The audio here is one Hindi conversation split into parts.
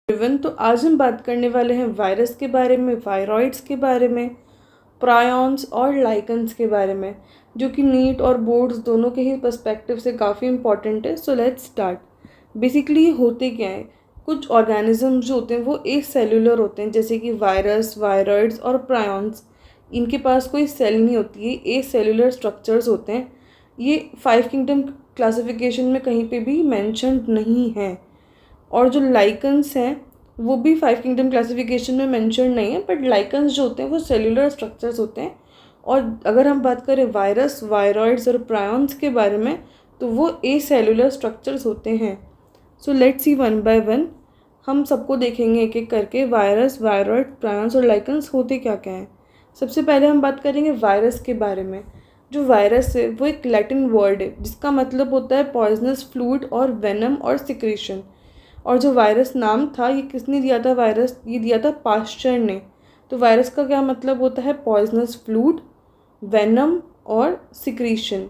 एवरीवन, तो आज हम बात करने वाले हैं वायरस के बारे में, वायरॉइड्स के बारे में, प्रायॉन्स और लाइकन्स के बारे में, जो कि नीट और बोर्ड्स दोनों के ही पर्सपेक्टिव से काफ़ी इंपॉर्टेंट है। So let's start. बेसिकली ये होते क्या है, कुछ ऑर्गेनिजम्स जो होते हैं वो एक सेलुलर होते हैं, जैसे कि वायरस, वायरॉइड्स और प्रायॉन्स। इनके पास कोई सेल नहीं होती है, ए सेलुलर स्ट्रक्चर्स होते हैं। ये 5 किंगडम क्लासिफिकेशन में कहीं पे भी मेंशन्ड नहीं है। और जो लाइकन्स हैं वो भी 5 किंगडम क्लासिफिकेशन में मेंशन नहीं है, बट लाइकन्स जो होते हैं वो सेलुलर स्ट्रक्चर्स होते हैं। और अगर हम बात करें वायरस, वायरॉइड्स और प्रायॉन्स के बारे में, तो वो ए सेलुलर स्ट्रक्चर्स होते हैं। So let's see one by one, हम सबको देखेंगे एक एक करके। वायरस, वायरॉइड, प्रायॉन्स और लाइकन्स होते क्या क्या हैं। सबसे पहले हम बात करेंगे वायरस के बारे में। जो वायरस है वो एक लैटिन वर्ड है जिसका मतलब होता है पॉइजनस फ्लूइड और वेनम और सिक्रीशन। और जो वायरस नाम था ये किसने दिया था, वायरस ये दिया था पास्चर ने। तो वायरस का क्या मतलब होता है, पॉइजनस फ्लूइड, वेनम और सिक्रीशन।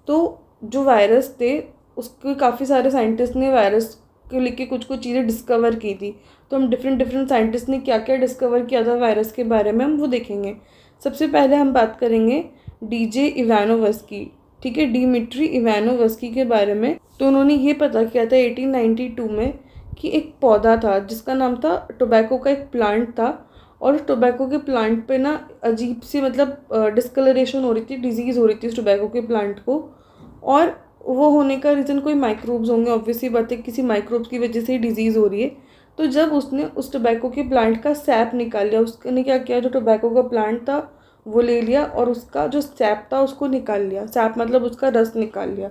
तो जो वायरस थे उसके काफ़ी सारे साइंटिस्ट ने वायरस को लेके कुछ कुछ चीज़ें डिस्कवर की थी। तो हम डिफरेंट साइंटिस्ट ने क्या क्या डिस्कवर किया था वायरस के बारे में, हम वो देखेंगे। सबसे पहले हम बात करेंगे डीजे इवानोवस्की, ठीक है, डिमिट्री इवानोवस्की के बारे में। तो उन्होंने ये पता किया था 1892 में कि एक पौधा था जिसका नाम था, टोबैको का एक प्लांट था। और टोबैको के प्लांट पे ना अजीब सी मतलब डिस्कलरेशन हो रही थी, डिजीज़ हो रही थी उस टोबैको के प्लांट को। और वो होने का रीज़न कोई माइक्रोब्स होंगे, ऑब्वियसली बात है, किसी माइक्रोब्स की वजह से ही डिजीज़ हो रही है। तो जब उसने उस टोबैको के प्लांट का सैप निकाल लिया, उसने क्या किया, जो टोबैको का प्लांट था वो ले लिया और उसका जो सैप था उसको निकाल लिया। सैप मतलब उसका रस निकाल लिया।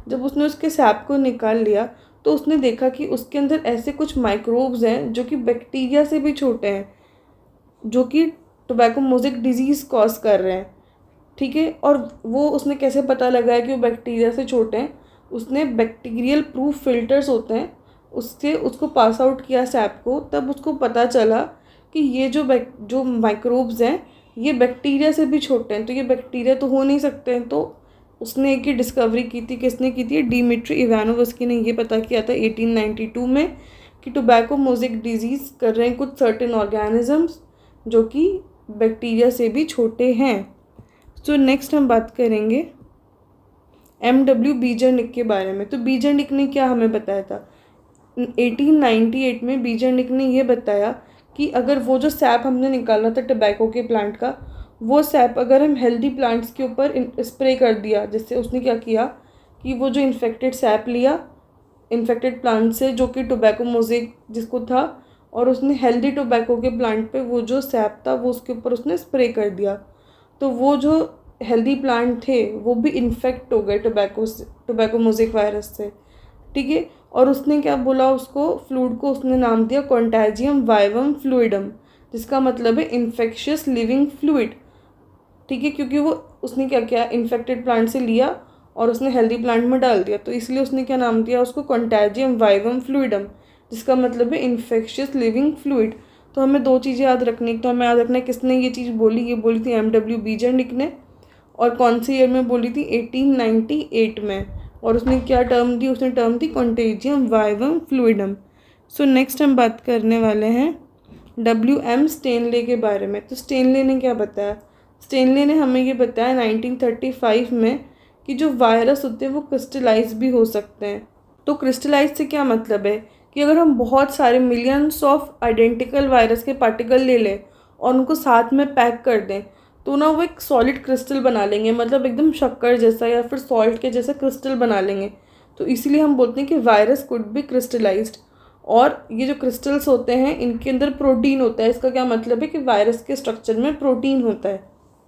जब उसने उसके सैप को निकाल लिया तो उसने देखा कि उसके अंदर ऐसे कुछ माइक्रोब्स हैं जो कि बैक्टीरिया से भी छोटे हैं, जो कि टोबैको मोज़ेक डिजीज़ कॉज कर रहे हैं, ठीक है। और वो उसने कैसे पता लगाया कि वो बैक्टीरिया से छोटे हैं, उसने बैक्टीरियल प्रूफ फिल्टर्स होते हैं उससे उसको पास आउट किया सैप को। तब उसको पता चला कि ये जो माइक्रोब्स हैं ये बैक्टीरिया से भी छोटे हैं, तो ये बैक्टीरिया तो हो नहीं सकते हैं। तो उसने एक ही डिस्कवरी की थी, किसने की थी, डिमिट्री इवानोवस्की ने ये पता किया था 1892 में कि टोबैको मोज़ेक डिजीज़ कर रहे हैं कुछ सर्टेन ऑर्गेनिजम्स जो कि बैक्टीरिया से भी छोटे हैं। तो नेक्स्ट हम बात करेंगे MW बीजरनिक के बारे में। तो बीजरनिक ने क्या हमें बताया था, 1898 में बीजरनिक ने ये बताया कि अगर वो जो सैप हमने निकाला था टोबैको के प्लांट का, वो सैप अगर हम हेल्दी प्लांट्स के ऊपर स्प्रे कर दिया, जिससे उसने क्या किया कि वो जो इन्फेक्टेड सैप लिया इन्फेक्टेड प्लांट से जो कि टोबैको मोज़ेक जिसको था, और उसने हेल्दी टोबैको के प्लांट पे वो जो सैप था वो उसके ऊपर उसने स्प्रे कर दिया। तो वो जो हेल्दी प्लांट थे वो भी इन्फेक्ट हो गए टोबैको मोज़ेक वायरस से, ठीक है। और उसने क्या बोला, उसको फ्लूइड को उसने नाम दिया कॉन्टैजियम वाइवम फ्लूइडम, जिसका मतलब है इन्फेक्शियस लिविंग फ्लूइड, ठीक है। क्योंकि वो उसने क्या किया, इन्फेक्टेड प्लांट से लिया और उसने हेल्दी प्लांट में डाल दिया, तो इसलिए उसने क्या नाम दिया उसको, कॉन्टैजियम वाइवम फ्लूइडम, जिसका मतलब है इन्फेक्शियस लिविंग फ्लूइड। तो हमें दो चीज़ें याद रखनी, तो हमें याद रखना है किसने ये चीज़ बोली, ये बोली थी MW बीजरनिक ने। और कौन से ईयर में बोली थी, 1898 में। और उसने क्या टर्म दी, उसने टर्म दी contagium vivum fluidum. So next हम बात करने वाले हैं WM स्टेनले के बारे में। तो स्टेनले ने क्या बताया, स्टेनले ने हमें ये बताया 1935 में कि जो वायरस होते हैं वो क्रिस्टलाइज भी हो सकते हैं। तो क्रिस्टलाइज से क्या मतलब है कि अगर हम बहुत सारे मिलियंस ऑफ आइडेंटिकल वायरस के पार्टिकल ले लें और उनको साथ में पैक कर दें, तो ना वो एक सॉलिड क्रिस्टल बना लेंगे, मतलब एकदम शक्कर जैसा या फिर सॉल्ट के जैसा क्रिस्टल बना लेंगे। तो इसीलिए हम बोलते हैं कि वायरस कुड बी क्रिस्टलाइज्ड। और ये जो क्रिस्टल्स होते हैं इनके अंदर प्रोटीन होता है, इसका क्या मतलब है कि वायरस के स्ट्रक्चर में प्रोटीन होता है।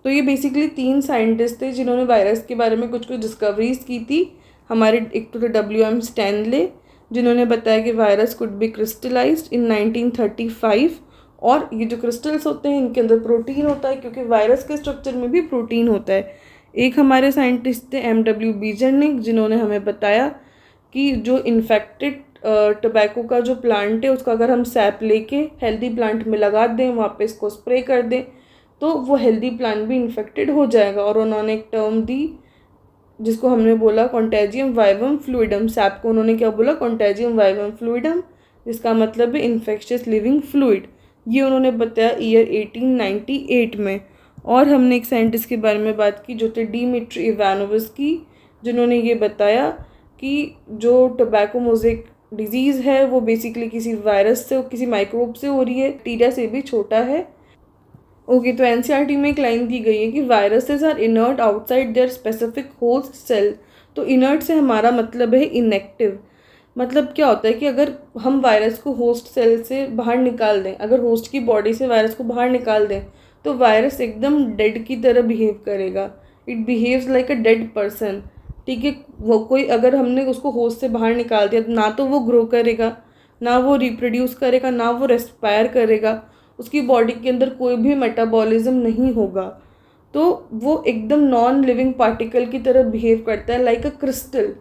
तो ये बेसिकली 3 साइंटिस्ट थे जिन्होंने वायरस के बारे में कुछ कुछ डिस्कवरीज की थी हमारे। एक तो WM स्टैनले, जिन्होंने बताया कि वायरस कुड बी क्रिस्टलाइज्ड इन 1935। और ये जो क्रिस्टल्स होते हैं इनके अंदर प्रोटीन होता है, क्योंकि वायरस के स्ट्रक्चर में भी प्रोटीन होता है। एक हमारे साइंटिस्ट थे MW बीजरनिक, जिन्होंने हमें बताया कि जो इन्फेक्टेड टोबैको का जो प्लांट है उसका अगर हम सैप लेके हेल्दी प्लांट में लगा दें, वहाँ पे इसको स्प्रे कर दें, तो वो हेल्दी प्लांट भी इन्फेक्टेड हो जाएगा। और उन्होंने एक टर्म दी जिसको हमने बोला कॉन्टैजियम वाइवम फ्लूइडम, सैप को उन्होंने क्या बोला, कॉन्टैजियम वाइवम फ्लूइडम, जिसका मतलब है इन्फेक्शियस लिविंग फ्लूइड। ये उन्होंने बताया ईयर 1898 में। और हमने एक साइंटिस्ट के बारे में बात की जो थे डिमिट्री इवानोवस्की, जिन्होंने ये बताया कि जो टोबैको मोज़ेक डिजीज़ है वो बेसिकली किसी वायरस से, किसी माइक्रोब से हो रही है, बैक्टीरिया से भी छोटा है। ओके, तो एनसीईआरटी में एक लाइन दी गई है कि viruses are inert outside their specific host cell. तो इनर्ट से हमारा मतलब है इनएक्टिव। मतलब क्या होता है कि अगर हम वायरस को होस्ट सेल से बाहर निकाल दें, अगर होस्ट की बॉडी से वायरस को बाहर निकाल दें, तो वायरस एकदम डेड की तरह बिहेव करेगा। It behaves like a dead person. ठीक है, वो कोई अगर हमने उसको होस्ट से बाहर निकाल दिया, ना तो वो ग्रो करेगा, ना वो रिप्रोड्यूस करेगा, ना वो रेस्पायर करेगा, उसकी बॉडी के अंदर कोई भी मेटाबॉलिज्म नहीं होगा। तो वो एकदम नॉन लिविंग पार्टिकल की तरह बिहेव करता है, लाइक अ क्रिस्टल।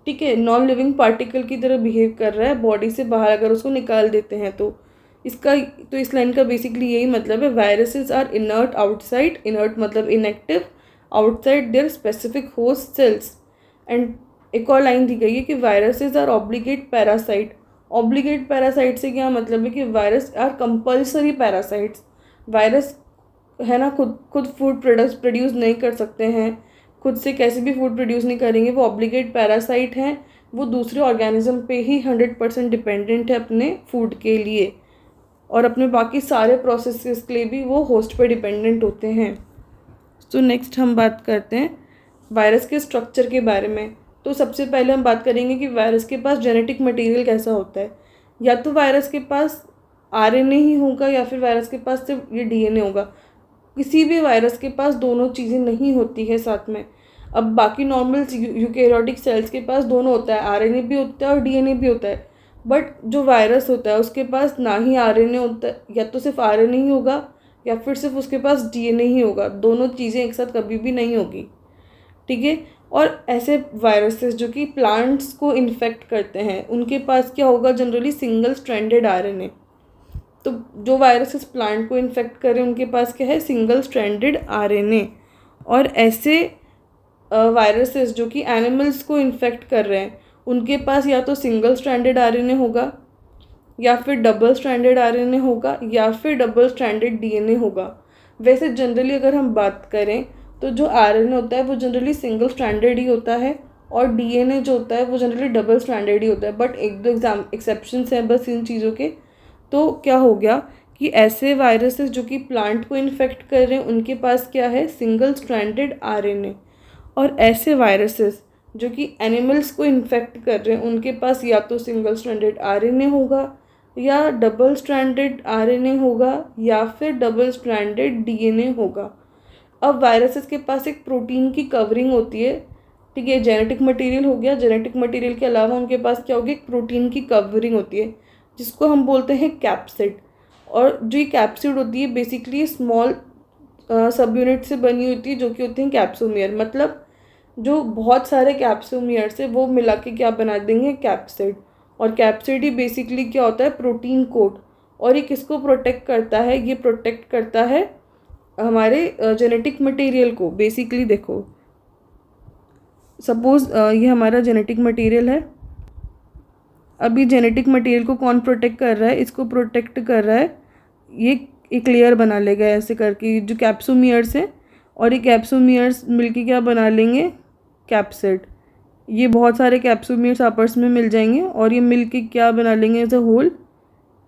ठीक है, नॉन लिविंग पार्टिकल की तरह बिहेव कर रहा है बॉडी से बाहर अगर उसको निकाल देते हैं तो। इस लाइन का बेसिकली यही मतलब है, viruses are inert outside, inert मतलब inactive, outside their specific host cells. And एक और लाइन दी गई है कि viruses are obligate parasite. Obligate parasite से क्या मतलब है कि virus are compulsory parasites. Virus है ना, खुद फूड प्रोडक्ट्स प्रोड्यूस नहीं कर सकते हैं, खुद से कैसे भी फूड प्रोड्यूस नहीं करेंगे, वो ऑब्लिगेट पैरासाइट हैं। वो दूसरे ऑर्गेनिज्म पे ही 100% डिपेंडेंट है अपने फूड के लिए, और अपने बाकी सारे प्रोसेसेस के लिए भी वो होस्ट पे डिपेंडेंट होते हैं। तो नेक्स्ट हम बात करते हैं वायरस के स्ट्रक्चर के बारे में। तो सबसे पहले हम बात करेंगे कि वायरस के पास जेनेटिक मटेरियल कैसा होता है। या तो वायरस के पास आरएनए ही होगा या फिर वायरस के पास सिर्फ ये डीएनए होगा। किसी भी वायरस के पास दोनों चीज़ें नहीं होती है साथ में। अब बाकी नॉर्मल यूकेरियोटिक सेल्स के पास दोनों होता है, आरएनए भी होता है और डीएनए भी होता है। बट जो वायरस होता है उसके पास ना ही आरएनए होता है, या तो सिर्फ आरएनए ही होगा या फिर सिर्फ उसके पास डीएनए ही होगा। दोनों चीज़ें एक साथ कभी भी नहीं होगी। ठीक है, और ऐसे वायरसेस जो कि प्लांट्स को इन्फेक्ट करते हैं उनके पास क्या होगा, जनरली सिंगल स्ट्रैंडेड आरएनए। तो जो वायरसेस प्लांट को इन्फेक्ट करें उनके पास क्या है, सिंगल स्ट्रैंडेड आरएनए। और ऐसे वायरसेस जो कि एनिमल्स को इन्फेक्ट कर रहे हैं उनके पास या तो सिंगल स्ट्रैंडेड आरएनए होगा, या फिर डबल स्ट्रैंडेड आरएनए होगा, या फिर डबल स्ट्रैंडेड डीएनए होगा। वैसे जनरली अगर हम बात करें तो जो आरएनए होता है वो जनरली सिंगल स्ट्रैंडेड ही होता है, और डीएनए जो होता है वो जनरली डबल स्ट्रैंडेड ही होता है। बट एक दो एक्सेप्शंस हैं बस इन चीज़ों के। तो क्या हो गया कि ऐसे वायरसेस जो कि प्लांट को इन्फेक्ट कर रहे हैं उनके पास क्या है, सिंगल स्ट्रैंडेड आरएनए। और ऐसे वायरसेस जो कि एनिमल्स को इन्फेक्ट कर रहे हैं उनके पास या तो सिंगल स्ट्रैंडेड आरएनए होगा, या डबल स्ट्रैंडेड आरएनए होगा, या फिर डबल स्ट्रैंडेड डीएनए होगा। अब वायरसेस के पास एक प्रोटीन की कवरिंग होती है। ठीक है, जेनेटिक मटेरियल हो गया, जेनेटिक मटेरियल के अलावा उनके पास क्या होगी, एक प्रोटीन की कवरिंग होती है जिसको हम बोलते हैं कैप्सिड। और जो ये कैप्सिड होती है बेसिकली स्मॉल सब यूनिट से बनी होती है जो कि होती हैं कैप्सोमियर। मतलब जो बहुत सारे कैप्सोमियर्स है वो मिला के क्या बना देंगे, कैप्सिड। और कैप्सिड ही बेसिकली क्या होता है, प्रोटीन कोड। और ये किसको प्रोटेक्ट करता है, ये प्रोटेक्ट करता है हमारे जेनेटिक मटेरियल को। बेसिकली देखो, सपोज ये हमारा जेनेटिक मटेरियल है। अभी जेनेटिक मटेरियल को कौन प्रोटेक्ट कर रहा है, इसको प्रोटेक्ट कर रहा है ये एक लेयर बना लेगा ऐसे करके जो कैप्सोमियर्स हैं, और ये कैप्सोमियर्स मिलके क्या बना लेंगे, कैप्सिड। ये बहुत सारे कैप्सोमियर्स आपस में मिल जाएंगे और ये मिलके क्या बना लेंगे, एज अ होल।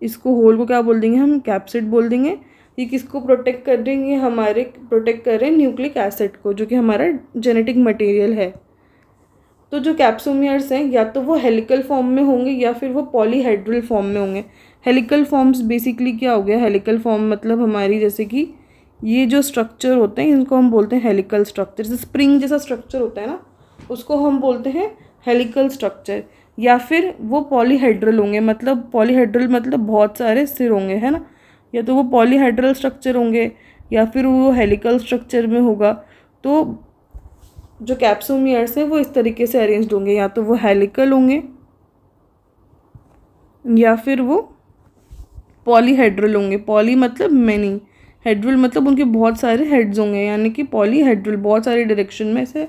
इसको होल को क्या बोल देंगे हम, कैप्सिड बोल देंगे। ये किसको प्रोटेक्ट कर देंगे, हमारे प्रोटेक्ट कर रहे हैं न्यूक्लिक एसिड को जो कि हमारा जेनेटिक मटेरियल है। तो जो कैप्सोमियर्स हैं या तो वो हेलिकल फॉर्म में होंगे या फिर वो पॉलीहेड्रल फॉर्म में होंगे। हेलिकल फॉर्म्स बेसिकली क्या हो गया, हेलिकल फॉर्म मतलब हमारी जैसे कि ये जो स्ट्रक्चर होते हैं इनको हम बोलते हैं हेलिकल स्ट्रक्चर। जैसे स्प्रिंग जैसा स्ट्रक्चर होता है ना, उसको हम बोलते हैं हेलिकल स्ट्रक्चर। या फिर वो पॉलीहेड्रल होंगे, मतलब पॉलीहेड्रल मतलब बहुत सारे सिर होंगे, है ना। या तो वो पॉलीहेड्रल स्ट्रक्चर होंगे या फिर वो हेलिकल स्ट्रक्चर में होगा। तो जो कैप्सोमियर्स हैं वो इस तरीके से अरेंज्ड होंगे, या तो वो हेलिकल होंगे या फिर वो पॉलीहेड्रल होंगे। पॉली मतलब मैनी, हेड्रल मतलब उनके बहुत सारे हेड्स होंगे, यानी कि पॉलीहेड्रल बहुत सारे डायरेक्शन में ऐसे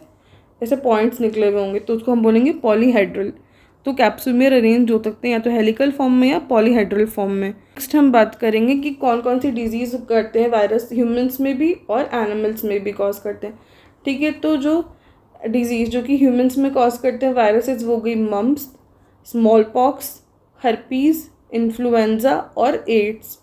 ऐसे पॉइंट्स निकले हुए होंगे, तो उसको हम बोलेंगे पॉलीहेड्रल। तो कैप्सूल में अरेंज हो सकते हैं या तो हेलिकल फॉर्म में या पॉलीहेड्रल फॉर्म में। नेक्स्ट हम बात करेंगे कि कौन कौन सी डिजीज़ करते हैं वायरस, ह्यूमंस में भी और एनिमल्स में भी कॉज करते हैं। ठीक है, तो जो डिजीज़ जो कि ह्यूमंस में कॉज करते हैं वायरसेस वो गई mumps, small pox, herpes, influenza और एड्स।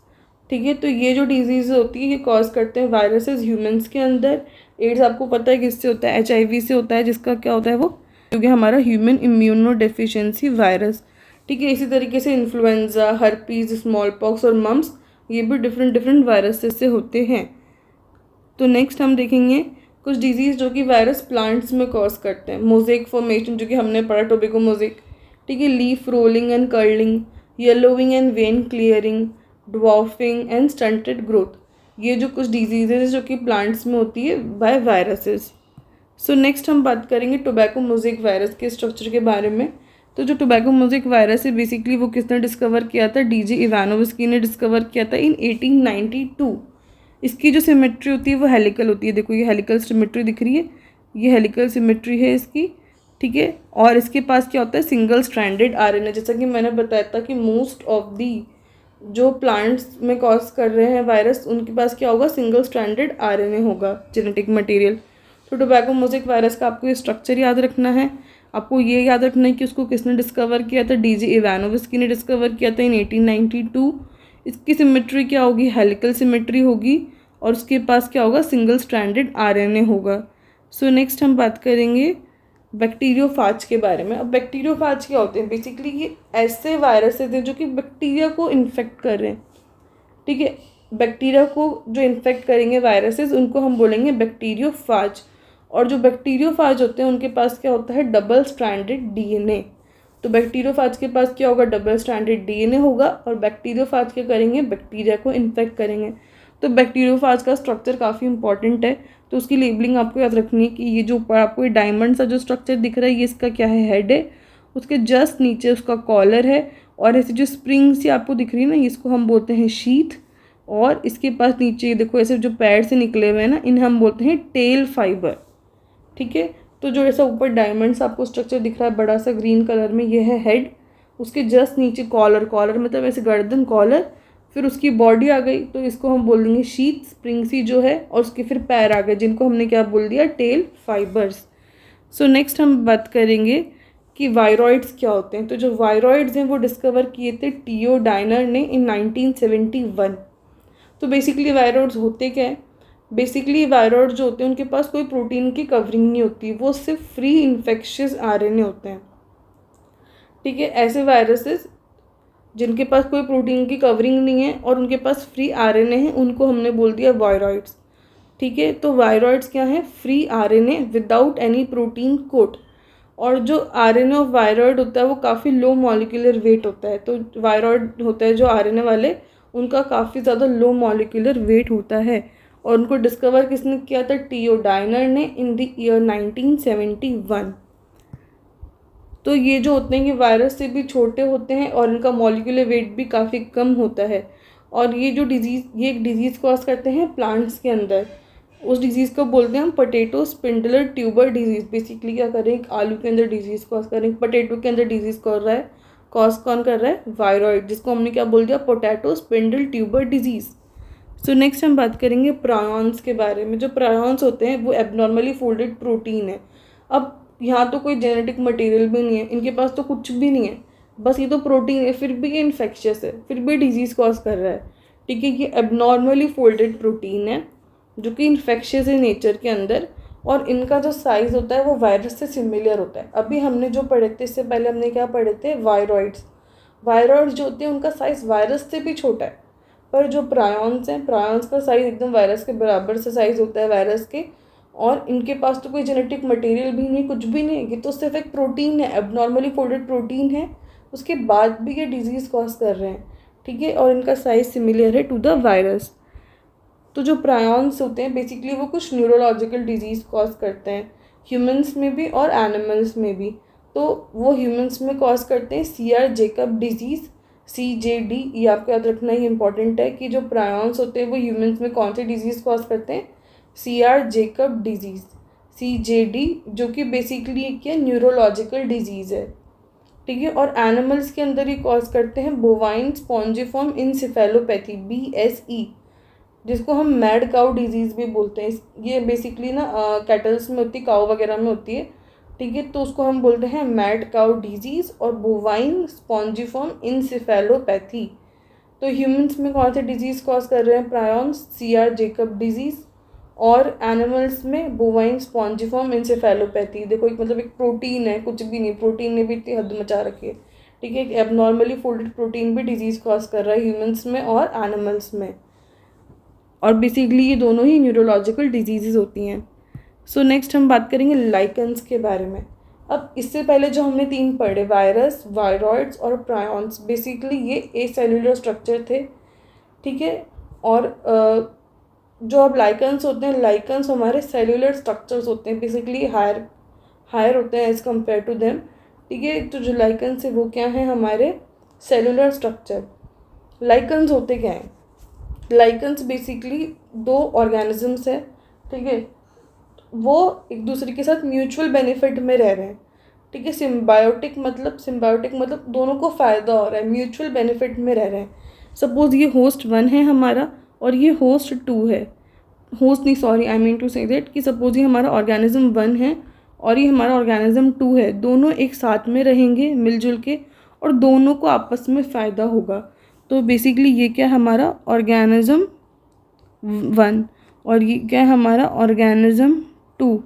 ठीक है, तो ये जो डिजीज़ होती है ये कॉज करते हैं वायरसेस ह्यूमंस के अंदर। एड्स आपको पता है किससे होता है, HIV से होता है, जिसका क्या होता है वो, क्योंकि हमारा ह्यूमन इम्यूनो डेफिशिएंसी वायरस। ठीक है, इसी तरीके से इन्फ्लुएंजा, हर्पीज़, स्मॉल पॉक्स और मम्प्स ये भी डिफरेंट डिफरेंट वायरसेस से होते हैं। तो नेक्स्ट हम देखेंगे कुछ डिजीज़ जो कि वायरस प्लांट्स में कॉज करते हैं। मोज़ेक फॉर्मेशन जो कि हमने पढ़ा, टोबैको मोज़ेक। ठीक है, leaf rolling and curling, yellowing and when clearing, dwarfing and stunted growth, ये जो कुछ डिजीजेज जो कि प्लांट्स में होती है बाय वायरसेस। सो नेक्स्ट हम बात करेंगे टोबैको मोज़ेक वायरस के स्ट्रक्चर के बारे में। तो जो टोबैको मोज़ेक वायरस है बेसिकली वो किसने डिस्कवर किया था, डीजे इवानोव्स्की ने डिस्कवर किया था इन 1892। इसकी जो सिमेट्री होती है वो हेलिकल होती है। देखो ये हेलिकल सिमेट्री दिख रही है, ये हेलिकल सिमेट्री है इसकी। ठीक है, और इसके पास क्या होता है, सिंगल स्ट्रैंडेड RNA। जैसा कि मैंने बताया था कि मोस्ट ऑफ दी जो प्लांट्स में कॉज कर रहे हैं वायरस उनके पास क्या होगा, सिंगल स्ट्रैंडेड RNA होगा, जेनेटिक मटेरियल। तो टोबैको मोज़ेक वायरस का आपको ये स्ट्रक्चर याद रखना है। आपको ये याद रखना है कि उसको किसने डिस्कवर किया था, डीजे इवानोव्स्की ने डिस्कवर किया था इन 1892। इसकी सिमेट्री क्या होगी, हेलिकल सिमेट्री होगी, और उसके पास क्या होगा, सिंगल स्ट्रैंडेड RNA होगा। सो नेक्स्ट हम बात करेंगे बैक्टीरियोफाज के बारे में। अब बैक्टीरियोफाज क्या होते हैं, बेसिकली ये ऐसे वायरसेस हैं जो कि बैक्टीरिया को इन्फेक्ट कर रहे हैं। ठीक है, बैक्टीरिया को जो इन्फेक्ट करेंगे वायरसेस उनको हम बोलेंगे बैक्टीरियोफाज। और जो बैक्टीरियोफाज होते हैं उनके पास क्या होता है, डबल स्ट्रैंडेड DNA। तो बैक्टीरियोफाज के पास क्या होगा, डबल स्ट्रैंडेड DNA होगा, और बैक्टीरियोफाज क्या करेंगे, बैक्टीरिया को इन्फेक्ट करेंगे। तो बैक्टीरियोफाज का स्ट्रक्चर काफ़ी इंपॉर्टेंट है, तो उसकी लेबलिंग आपको याद रखनी है कि ये जो ऊपर आपको ये डायमंड सा जो स्ट्रक्चर दिख रहा है ये इसका क्या है, हेड है। उसके जस्ट नीचे उसका कॉलर है, और ऐसे जो स्प्रिंग सी आपको दिख रही है ना, इसको हम बोलते हैं शीथ। और इसके पास नीचे देखो ऐसे जो पैर से निकले हुए हैं ना, इन्हें हम बोलते हैं टेल फाइबर। ठीक है, तो जो ऐसा ऊपर डायमंड सा आपको स्ट्रक्चर दिख रहा है बड़ा सा ग्रीन कलर में, ये है हेड। उसके जस्ट नीचे कॉलर, कॉलर मतलब ऐसे गर्दन, कॉलर, फिर उसकी बॉडी आ गई तो इसको हम बोल देंगे शीथ, स्प्रिंग सी जो है, और उसके फिर पैर आ गए जिनको हमने क्या बोल दिया, टेल फाइबर्स। सो नेक्स्ट हम बात करेंगे कि वायरॉइड्स क्या होते हैं। तो जो वायरॉइड्स हैं वो डिस्कवर किए थे टीओ डायनर ने इन 1971। तो बेसिकली वायरॉइड्स होते क्या है, बेसिकली वायरॉइड जो होते हैं उनके पास कोई प्रोटीन की कवरिंग नहीं होती, वो सिर्फ फ्री इन्फेक्शियस RNA होते हैं। ठीक है, ऐसे वायरसेस जिनके पास कोई प्रोटीन की कवरिंग नहीं है और उनके पास फ्री RNA है उनको हमने बोल दिया वायरॉइड्स। ठीक है, तो वायरॉइड्स क्या है, free RNA without any protein coat. और जो RNA ऑफ वायरॉइड होता है वो काफ़ी लो मॉलिक्यूलर वेट होता है। तो वायरॉइड होता है जो RNA वाले, उनका काफ़ी ज़्यादा लो मॉलिक्यूलर वेट होता है, और उनको डिस्कवर किसने किया था, टीओ डायनर ने इन द ईयर 1971। तो ये जो होते हैं ये वायरस से भी छोटे होते हैं और इनका मॉलिक्यूलर वेट भी काफ़ी कम होता है। और ये जो डिजीज़, ये एक डिजीज़ कॉज करते हैं प्लांट्स के अंदर। उस डिजीज़ को बोलते हैं हम पोटैटो स्पिंडलर ट्यूबर डिजीज़। बेसिकली क्या कर रहे हैं, आलू के अंदर डिजीज़ कॉज कर रहे हैं, पोटैटो के अंदर डिजीज़ कर रहा है, कॉज कौन कर रहा है, वायरॉइड, जिसको हमने क्या बोल दिया, potato spindle tuber disease. So next हम बात करेंगे प्रायॉन्स के बारे में। जो प्रायॉन्स होते हैं वो एबनॉर्मली फोल्डेड प्रोटीन है। अब यहाँ तो कोई जेनेटिक मटेरियल भी नहीं है, इनके पास तो कुछ भी नहीं है, बस ये तो प्रोटीन है, फिर भी ये इन्फेक्शियस है, फिर भी डिजीज़ कॉज कर रहा है। ठीक है, ये एबनॉर्मली फोल्डेड प्रोटीन है जो कि इन्फेक्शियस है नेचर के अंदर, और इनका जो साइज़ होता है वो वायरस से सिमिलर होता है। अभी हमने जो पढ़े थे, इससे पहले हमने क्या पढ़े थे, वायरॉइड्स। वायरॉइड्स जो होते हैं उनका साइज़ वायरस से भी छोटा है, पर जो प्रायॉन्स हैं, प्रायॉन्स का साइज़ एकदम वायरस के बराबर से साइज़ होता है वायरस के, और इनके पास तो कोई जेनेटिक मटेरियल भी नहीं, कुछ भी नहीं, ये तो सिर्फ एक प्रोटीन है, एबनॉर्मली फोल्डेड प्रोटीन है, उसके बाद भी ये डिजीज़ कॉज कर रहे हैं। ठीक है, और इनका साइज़ सिमिलर है टू द वायरस। तो जो प्रायॉन्स होते हैं बेसिकली वो कुछ न्यूरोलॉजिकल डिजीज़ कॉज करते हैं, ह्यूमंस में भी और एनिमल्स में भी। तो वो ह्यूमंस में कॉज करते हैं CR जेकब डिजीज़, CJD, ये आपको याद रखना ही इंपॉर्टेंट है कि जो प्रायॉन्स होते हैं वो ह्यूमंस में कौन सी डिजीज़ कॉज करते हैं, CR जेकब डिजीज़, CJD, जो कि बेसिकली क्या न्यूरोलॉजिकल डिजीज़ है। ठीक है। और एनिमल्स के अंदर ही कॉज करते हैं बोवाइन स्पॉन्जिफॉर्म इंसेफेलोपैथी BSE, जिसको हम मैड काउ डिजीज़ भी बोलते हैं। ये बेसिकली ना कैटल्स में होती है, काउ वगैरह में होती है, ठीक है। तो उसको हम बोलते हैं मैड काउ डिजीज़ और बोवाइन स्पॉन्जिफॉर्म इंसेफेलोपैथी। तो ह्यूमंस में कौन से डिजीज़ कॉज कर रहे हैं? प्रायॉन्स CR जेकब डिजीज़, और एनिमल्स में बोवाइन स्पॉन्जिफॉर्म इंसेफेलोपैथी। देखो एक मतलब एक प्रोटीन है, कुछ भी नहीं, प्रोटीन ने भी इतनी हद मचा रखी है, ठीक है। एबनॉर्मली फोल्डेड प्रोटीन भी डिजीज़ कॉज कर रहा है ह्यूमंस में और एनिमल्स में, और बेसिकली ये दोनों ही न्यूरोलॉजिकल डिजीज़ होती हैं। सो नेक्स्ट हम बात करेंगे लाइकन्स के बारे में। अब इससे पहले जो हमने 3 पढ़े, वायरस, वायरॉइड्स और प्रायॉन्स, बेसिकली ये ए सेलुलर स्ट्रक्चर थे, ठीक है। और जो अब लाइकन्स होते हैं, लाइकन्स हमारे सेलुलर स्ट्रक्चर्स होते हैं, बेसिकली हायर होते हैं एज़ कम्पेयर टू देम, ठीक है। तो जो लाइकन्स है वो क्या है? हमारे सेलुलर स्ट्रक्चर। लाइकन्स होते क्या हैं? लाइकन्स बेसिकली 2 ऑर्गेनिजम्स है, ठीक है। वो एक दूसरे के साथ म्यूचुअल बेनिफिट में रह रहे हैं, ठीक है। सिम्बायोटिक मतलब दोनों को फ़ायदा हो रहा है, म्यूचुअल बेनिफिट में रह रहे हैं। सपोज़ ये होस्ट 1 है हमारा और ये होस्ट 2 है, होस्ट नहीं sorry I mean to say that कि सपोज़ ये हमारा ऑर्गेनिज्म 1 है और ये हमारा ऑर्गेनिज्म 2 है, दोनों एक साथ में रहेंगे मिलजुल के और दोनों को आपस में फ़ायदा होगा। तो बेसिकली ये क्या है? हमारा ऑर्गेनिज्म 1 और ये क्या है? हमारा ऑर्गेनिज्म 2,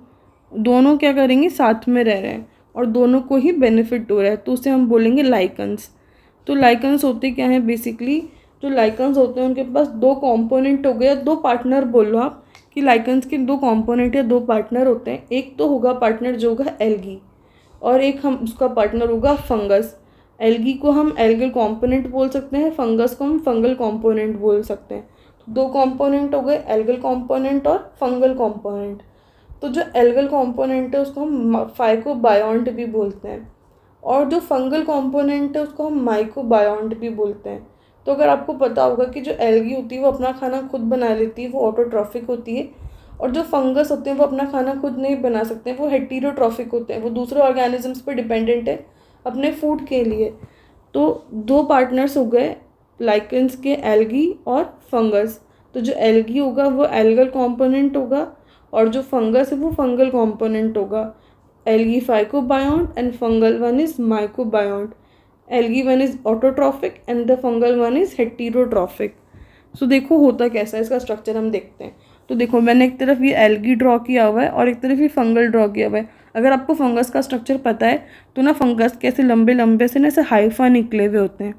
दोनों क्या करेंगे? साथ में रह रहे हैं और दोनों को ही बेनिफिट हो रहा है, तो उसे हम बोलेंगे लाइकन्स। तो लाइकन्स होते क्या हैं? बेसिकली जो लाइकन्स होते हैं उनके पास 2 कंपोनेंट हो गए, 2 पार्टनर बोल लो आप कि लाइकन्स के 2 कंपोनेंट या 2 पार्टनर होते हैं। एक तो होगा पार्टनर जो होगा एल्गी, और एक हम उसका पार्टनर होगा फंगस। एल्गी को हम एल्गल कंपोनेंट बोल सकते हैं, फंगस को हम फंगल कंपोनेंट बोल सकते हैं। तो 2 कंपोनेंट हो गए, एल्गल कंपोनेंट और फंगल कंपोनेंट। तो जो एल्गल कंपोनेंट है उसको हम फाइकोबायोन्ट भी बोलते हैं, और जो फंगल कंपोनेंट है उसको हम माइकोबायोन्ट भी बोलते हैं। तो अगर आपको पता होगा कि जो एल्गी होती है वो अपना खाना खुद बना लेती है, वो ऑटोट्रॉफिक होती है, और जो फंगस होते हैं वो अपना खाना खुद नहीं बना सकते हैं, वो हेटेरोट्रॉफिक होते हैं, वो दूसरे ऑर्गेनिजम्स पर डिपेंडेंट है अपने फूड के लिए। तो 2 पार्टनर्स हो गए लाइकन्स के, एल्गी और फंगस। तो जो एल्गी होगा वो एल्गल कंपोनेंट होगा और जो फंगस है वो फंगल कंपोनेंट होगा। Algae phycobiont and fungal 1 is mycobiont. Algae 1 is autotrophic and the fungal 1 is heterotrophic. So देखो होता कैसा है, इसका स्ट्रक्चर हम देखते हैं। तो देखो मैंने एक तरफ ये एल्गी ड्रॉ किया हुआ है और एक तरफ ये फंगल ड्रॉ किया हुआ है। अगर आपको फंगस का स्ट्रक्चर पता है तो ना फंगस के ऐसे लंबे लंबे से ना ऐसे हाइफा निकले हुए होते हैं,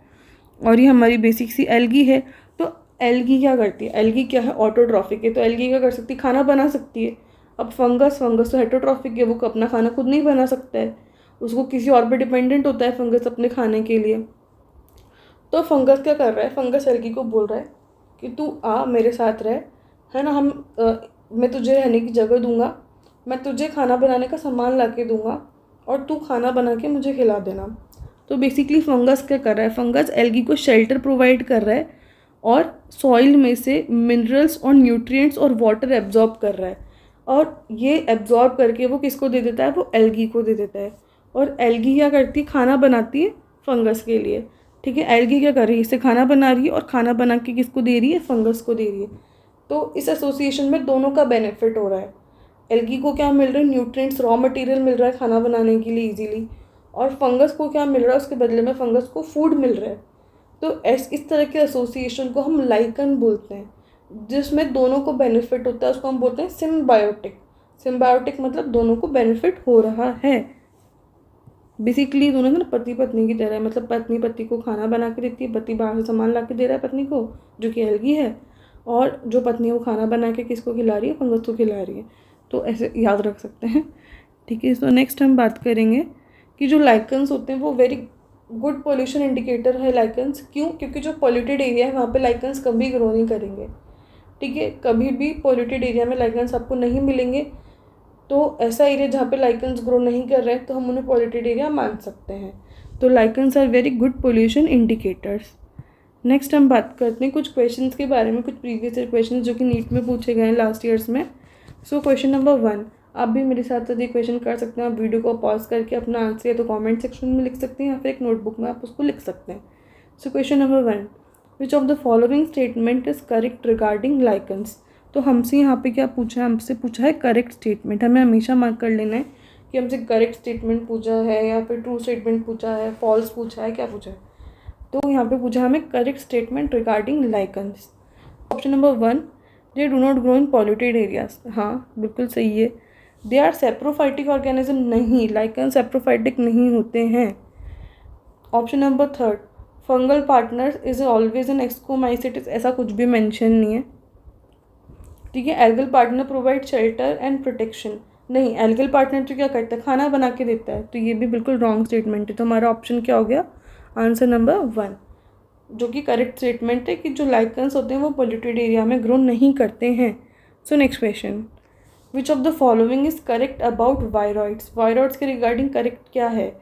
और ये हमारी बेसिक सी एल्गी है। तो एल्गी क्या करती है? एल्गी क्या है? ऑटोट्रॉफिक है। तो एल्गी क्या कर सकती है? खाना बना सकती है। अब फंगस तो हेटेरोट्रॉफिक है, वो अपना खाना खुद नहीं बना सकता है, उसको किसी और पे डिपेंडेंट होता है फंगस अपने खाने के लिए। तो फंगस क्या कर रहा है? फंगस एल्गी को बोल रहा है कि तू आ मेरे साथ रह, है ना, मैं तुझे रहने की जगह दूंगा, मैं तुझे खाना बनाने का सामान ला के दूँगा और तू खाना बना के मुझे खिला देना। तो बेसिकली फंगस क्या कर रहा है? फंगस एल्गी को शेल्टर प्रोवाइड कर रहा है और सॉइल में से मिनरल्स और न्यूट्रिएंट्स और वाटर एब्जॉर्ब कर रहा है, और ये एब्जॉर्ब करके वो किसको दे देता है? वो एल्गी को दे देता है। और एल्गी क्या करती है? खाना बनाती है फंगस के लिए, ठीक है। एल्गी क्या कर रही है? इससे खाना बना रही है और खाना बना के किसको दे रही है? फंगस को दे रही है। तो इस एसोसिएशन में दोनों का बेनिफिट हो रहा है। एल्गी को क्या मिल रहा है? न्यूट्रिएंट्स, रॉ मटेरियल मिल रहा है खाना बनाने के लिए इजीली, और फंगस को क्या मिल रहा है? उसके बदले में फंगस को फूड मिल रहा है। तो इस तरह के एसोसिएशन को हम लाइकन बोलते हैं, जिसमें दोनों को बेनिफिट होता है, उसको हम बोलते हैं सिम्बायोटिक। सिम्बायोटिक मतलब दोनों को बेनिफिट हो रहा है। बेसिकली दोनों ना पति पत्नी की तरह है, मतलब पत्नी पति को खाना बना के देती है, पति बाहर से सामान ला के दे रहा है पत्नी को जो कि एल्गी है, और जो पत्नी है वो खाना बना के किसको खिला रही है? फंगस को खिला रही है। तो ऐसे याद रख सकते हैं, ठीक है। तो नेक्स्ट हम बात करेंगे कि जो लाइकन्स होते हैं वो वेरी गुड पोल्यूशन इंडिकेटर है लाइकन्स। क्यों? क्योंकि जो पॉल्यूटेड एरिया है वहाँ पे लाइकन्स कभी ग्रो नहीं करेंगे, ठीक है। कभी भी पॉल्यूटेड एरिया में लाइकन्स आपको नहीं मिलेंगे। तो ऐसा एरिया जहाँ पे लाइकन्स ग्रो नहीं कर रहे हैं तो हम उन्हें पॉल्यूटेड एरिया मान सकते हैं। तो lichens are very good pollution indicators. Next हम बात करते हैं कुछ क्वेश्चंस के बारे में, कुछ प्रीवियस ईयर क्वेश्चंस जो कि नीट में पूछे गए हैं लास्ट ईयर्स में। सो क्वेश्चन नंबर 1, आप भी मेरे साथ साथ ये क्वेश्चन कर सकते हैं। आप वीडियो को पॉज करके अपना आंसर या तो कमेंट सेक्शन में लिख सकते हैं या फिर एक नोटबुक में आप उसको लिख सकते हैं। So question number 1, which of the following statement is correct regarding lichens. तो हमसे यहाँ पे क्या पूछा है, हमसे पूछा है करेक्ट स्टेटमेंट। हमें हमेशा मार्क कर लेना है कि हमसे करेक्ट स्टेटमेंट पूछा है या फिर ट्रू स्टेटमेंट पूछा है, फॉल्स पूछा है, क्या पूछा है। तो यहाँ पे पूछा हमें correct statement regarding lichens. Option number 1, they do not grow in polluted areas. हाँ बिल्कुल सही है। दे आर सेप्रोफाइटिक ऑर्गेनिज्म, नहीं, लाइकन सेप्रोफाइटिक नहीं होते हैं। Option number 3, fungal partner is always an ascomycetes, ऐसा कुछ भी मेंशन नहीं है। ठीक है। Algal partner provide shelter and protection, नहीं, एल्गल पार्टनर तो क्या करता है, खाना बना के देता है, तो ये भी बिल्कुल रॉन्ग स्टेटमेंट है। तो हमारा ऑप्शन क्या हो गया, आंसर नंबर 1, जो कि करेक्ट स्टेटमेंट है कि जो लाइकन्स होते हैं वो पोल्यूटेड एरिया में ग्रो नहीं करते हैं। So next question, which of the following is correct about viroids. Viroids के रिगार्डिंग करेक्ट क्या है,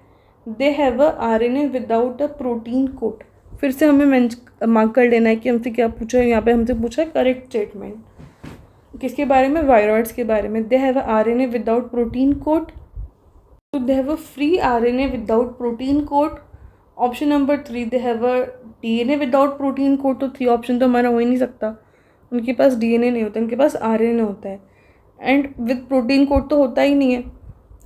they have a RNA without a protein coat. फिर से हमें मार्क कर लेना है कि हमसे क्या पूछा है। यहाँ पे हमसे पूछा है करेक्ट स्टेटमेंट किसके बारे में, वायरॉइड्स के बारे में। They have a RNA without protein coat, तो they have a free RNA without protein coat. Option number 3, they have a DNA without protein coat. तो 3 ऑप्शन तो हमारा हो ही नहीं सकता, उनके पास DNA नहीं होता, उनके पास RNA होता है। एंड विद प्रोटीन कोट तो होता ही नहीं है।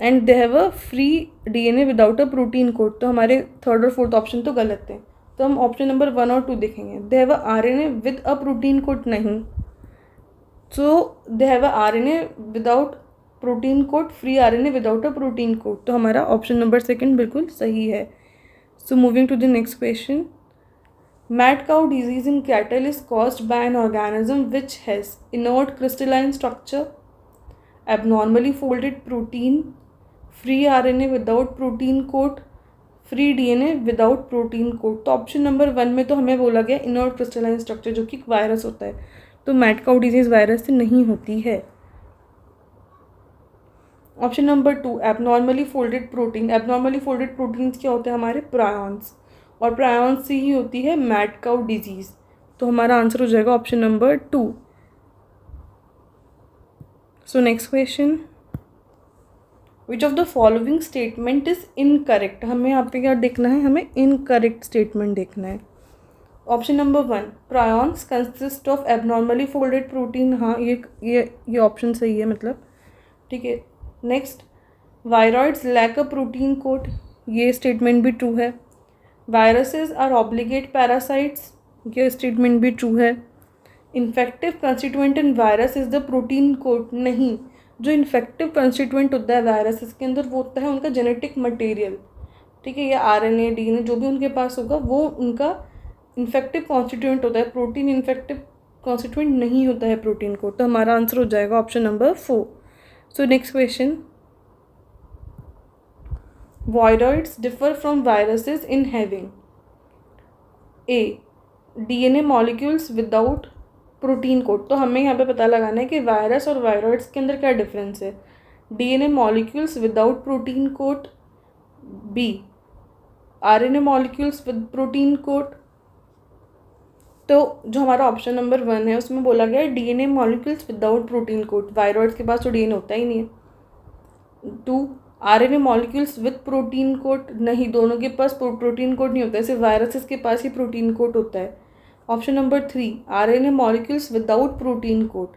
And they have a free DNA without a protein coat. तो हमारे 3rd और 4th ऑप्शन तो गलत है। तो हम ऑप्शन नंबर 1 और 2 देखेंगे। They have a RNA with a protein coat, नहीं, so they have a RNA without protein coat, free RNA without a protein coat. तो हमारा ऑप्शन नंबर 2 बिल्कुल सही है। So moving to the next question, mad cow disease in cattle is caused by an organism which has inert crystalline structure, abnormally folded protein, free RNA without protein coat, free DNA without protein coat. तो ऑप्शन नंबर 1 में तो हमें बोला गया इनर्ट क्रिस्टलाइन स्ट्रक्चर, जो कि वायरस होता है। तो मैड काउ डिजीज वायरस से नहीं होती है। Option number 2, abnormally folded protein. Abnormally folded proteins क्या होते हैं, हमारे प्रायॉन्स, और प्रायॉन्स से ही होती है मैड काउ डिजीज। तो हमारा आंसर हो जाएगा option number 2। So next question, which of the following statement is incorrect. हमें यहाँ पे क्या देखना है, हमें इनकरेक्ट स्टेटमेंट देखना है। Option number 1, prions consist of abnormally folded protein. हाँ, ये ऑप्शन सही है, मतलब ठीक है। Next, viroids lack a protein coat, ये स्टेटमेंट भी ट्रू है। वायरसेस आर ऑब्लिगेट पैरासाइट्स, ये स्टेटमेंट भी ट्रू है। Infective constituent in virus is the protein coat, नहीं, जो इन्फेक्टिव कंस्टिट्यूएंट होता है वायरस इसके अंदर वो होता है उनका जेनेटिक मटेरियल, ठीक है, या RNA DNA जो भी उनके पास होगा वो उनका इन्फेक्टिव कॉन्स्टिट्यूएंट होता है। प्रोटीन इन्फेक्टिव कॉन्स्टिट्यूएंट नहीं होता है प्रोटीन कोट। तो हमारा आंसर हो जाएगा option number 4। So next question, viroids differ from viruses in having a DNA molecules without protein coat. तो हमें यहाँ पे पता लगाना है कि वायरस और वायरॉइड्स के अंदर क्या डिफरेंस है। DNA molecules without protein coat, B RNA molecules with protein coat. तो जो हमारा ऑप्शन नंबर 1 है उसमें बोला गया है DNA molecules without protein code. Viroids के पास तो DNA होता ही नहीं है। 2, RNA molecules with protein code, नहीं, दोनों के पास प्रोटीन कोड नहीं होता है, सिर्फ वायरसेस के पास ही प्रोटीन कोड होता है। Option number 3, RNA molecules without protein code.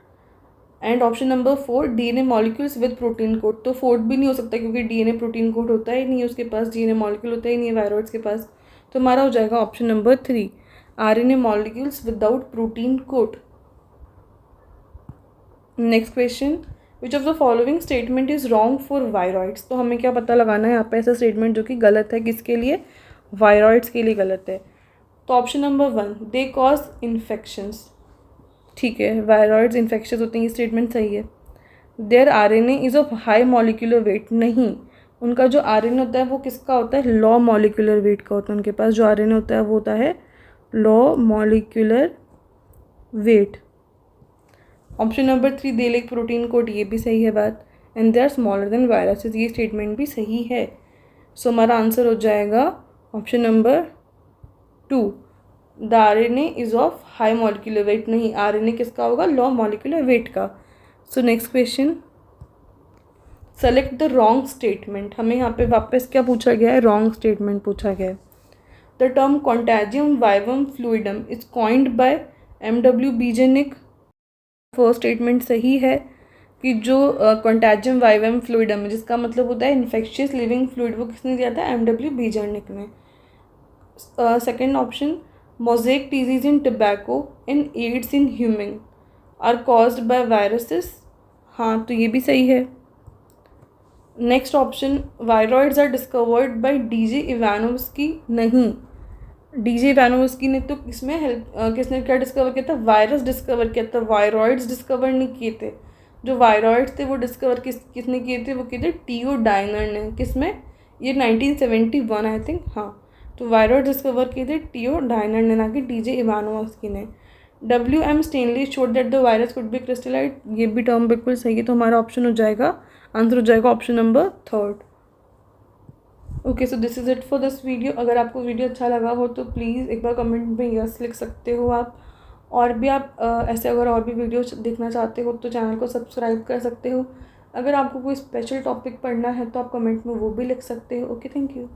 And option number 4, DNA molecules with protein coat. तो 4 भी नहीं हो सकता क्योंकि DNA प्रोटीन कोड होता ही नहीं है उसके पास, DNA मॉलिक्यूल होता ही नहीं है वायरॉइड्स के पास। तो हमारा हो जाएगा option number 3, RNA molecules without protein code. Next question, which of the following statement is wrong for viroids. तो हमें क्या पता लगाना है यहाँ पे ऐसा स्टेटमेंट जो कि गलत है, किसके लिए, वायरॉइड्स के लिए गलत है। तो option number 1, they cause infections, ठीक है, वायरॉइड्स इन्फेक्शंस होते हैं, ये स्टेटमेंट सही है। Their RNA is of high molecular weight, नहीं, उनका जो RNA होता है वो किसका होता है, लो मॉलिक्यूलर वेट का होता है। उनके पास जो RNA होता है वो होता है low molecular weight. Option number 3, they lack protein coat, ये भी सही है बात। And they are smaller than viruses, ये स्टेटमेंट भी सही है। सो हमारा आंसर हो जाएगा option number 2, the RNA is of high molecular weight, नहीं, RNA किसका होगा, लो मॉलिक्यूलर वेट का। So next question, select the wrong statement, हमें यहाँ पे वापस क्या पूछा गया है, रॉन्ग स्टेटमेंट पूछा गया है। The term contagium vivum fluidum is coined by M.W. Beijerinck. First statement सही है कि जो कॉन्टैजियम वाइवम फ्लूइडम है जिसका मतलब होता है इन्फेक्शियस लिविंग फ्लूइड, वो किसने दिया था, M.W. बीजेनिक ने। Second option, mosaic disease in tobacco and AIDS in human are caused by viruses, हाँ तो ये भी सही है। Next option, viroids are discovered by D.J. Ivanovsky, नहीं, D.J. इवानोव्स्की ने तो इसमें किसने क्या डिस्कवर किया था, वायरस डिस्कवर किया था, वायरॉइड्स डिस्कवर नहीं किए थे। जो वायरॉइड्स थे वो डिस्कवर किसने किए थे, वो किए थे T.O. डायनर ने। किसमें, ये 1971 आई थिंक, हाँ। तो वायरॉइड डिस्कवर किए थे T.O. डायनर ने, ना कि D.J. इवानोव्स्की ने। W.M. Stanley showed that the virus could be crystallise, ये भी टर्म बिल्कुल सही है, तो हमारा ऑप्शन हो जाएगा, आंसर हो जाएगा option number 3। Okay, so this is it for this video. अगर आपको वीडियो अच्छा लगा हो तो प्लीज़ एक बार कमेंट में यस लिख सकते हो आप। और भी आप ऐसे अगर और भी वीडियो देखना चाहते हो तो चैनल को सब्सक्राइब कर सकते हो। अगर आपको कोई स्पेशल टॉपिक पढ़ना है तो आप कमेंट में वो भी लिख सकते हो। Okay, thank you.